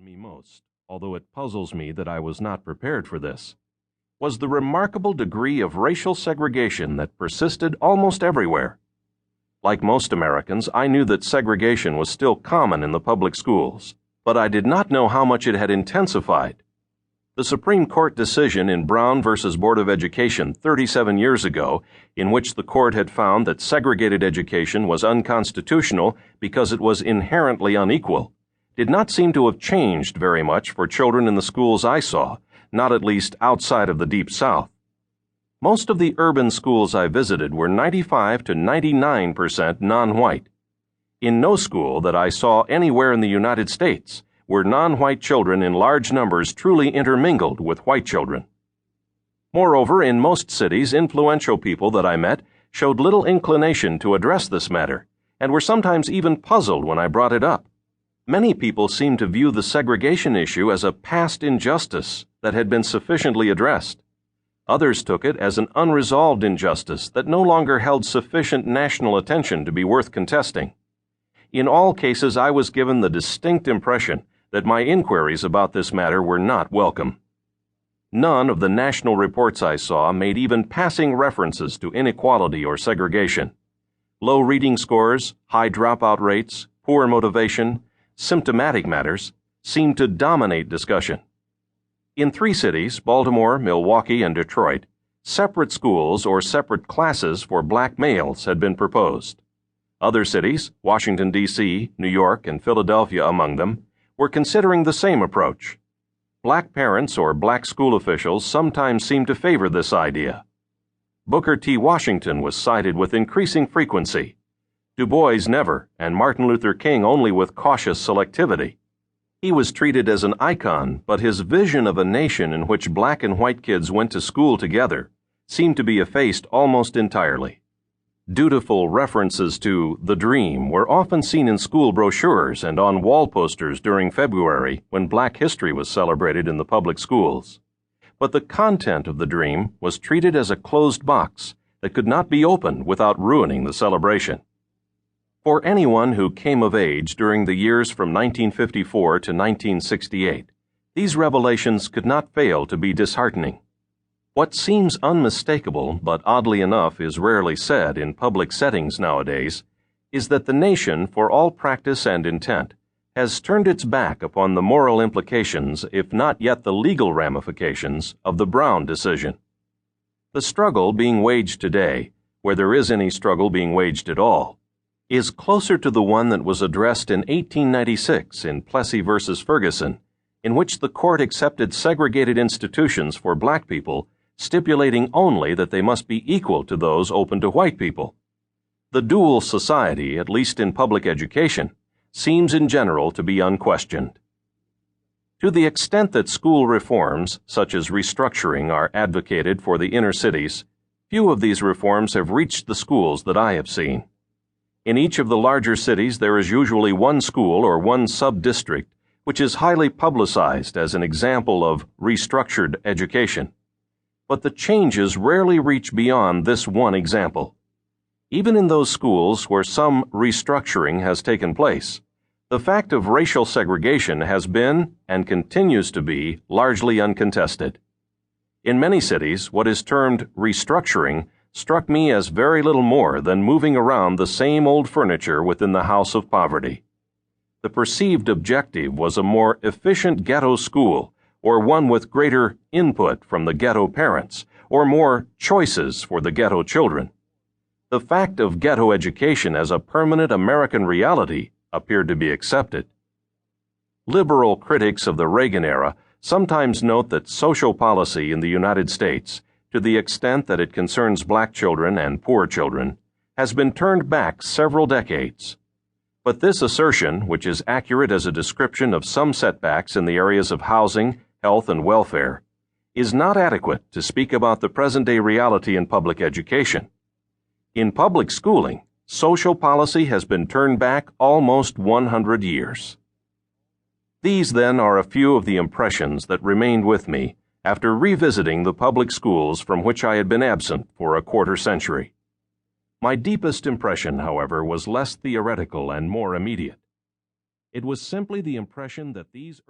me most, although it puzzles me that I was not prepared for this, was the remarkable degree of racial segregation that persisted almost everywhere. Like most Americans, I knew that segregation was still common in the public schools, but I did not know how much it had intensified. The Supreme Court decision in Brown v. Board of Education 37 years ago, in which the court had found that segregated education was unconstitutional because it was inherently unequal, did not seem to have changed very much for children in the schools I saw, not at least outside of the Deep South. Most of the urban schools I visited were 95 to 99% non-white. In no school that I saw anywhere in the United States were non-white children in large numbers truly intermingled with white children. Moreover, in most cities, influential people that I met showed little inclination to address this matter, and were sometimes even puzzled when I brought it up. Many people seemed to view the segregation issue as a past injustice that had been sufficiently addressed. Others took it as an unresolved injustice that no longer held sufficient national attention to be worth contesting. In all cases, I was given the distinct impression that my inquiries about this matter were not welcome. None of the national reports I saw made even passing references to inequality or segregation. Low reading scores, high dropout rates, poor motivation, symptomatic matters seemed to dominate discussion. In 3 cities, Baltimore, Milwaukee, and Detroit, separate schools or separate classes for black males had been proposed. Other cities, Washington, D.C., New York, and Philadelphia among them, were considering the same approach. Black parents or black school officials sometimes seemed to favor this idea. Booker T. Washington was cited with increasing frequency. Du Bois never, and Martin Luther King only with cautious selectivity. He was treated as an icon, but his vision of a nation in which black and white kids went to school together seemed to be effaced almost entirely. Dutiful references to the dream were often seen in school brochures and on wall posters during February when Black History was celebrated in the public schools. But the content of the dream was treated as a closed box that could not be opened without ruining the celebration. For anyone who came of age during the years from 1954 to 1968, these revelations could not fail to be disheartening. What seems unmistakable, but oddly enough is rarely said in public settings nowadays, is that the nation, for all practice and intent, has turned its back upon the moral implications, if not yet the legal ramifications, of the Brown decision. The struggle being waged today, where there is any struggle being waged at all, is closer to the one that was addressed in 1896 in Plessy v. Ferguson, in which the court accepted segregated institutions for black people, stipulating only that they must be equal to those open to white people. The dual society, at least in public education, seems in general to be unquestioned. To the extent that school reforms, such as restructuring, are advocated for the inner cities, few of these reforms have reached the schools that I have seen. In each of the larger cities, there is usually one school or one sub-district which is highly publicized as an example of restructured education. But the changes rarely reach beyond this one example. Even in those schools where some restructuring has taken place, the fact of racial segregation has been, and continues to be, largely uncontested. In many cities, what is termed restructuring struck me as very little more than moving around the same old furniture within the house of poverty. The perceived objective was a more efficient ghetto school, or one with greater input from the ghetto parents, or more choices for the ghetto children. The fact of ghetto education as a permanent American reality appeared to be accepted. Liberal critics of the Reagan era sometimes note that social policy in the United States, to the extent that it concerns black children and poor children, has been turned back several decades. But this assertion, which is accurate as a description of some setbacks in the areas of housing, health, and welfare, is not adequate to speak about the present-day reality in public education. In public schooling, social policy has been turned back almost 100 years. These, then, are a few of the impressions that remained with me after revisiting the public schools from which I had been absent for a quarter century. My deepest impression, however, was less theoretical and more immediate. It was simply the impression that these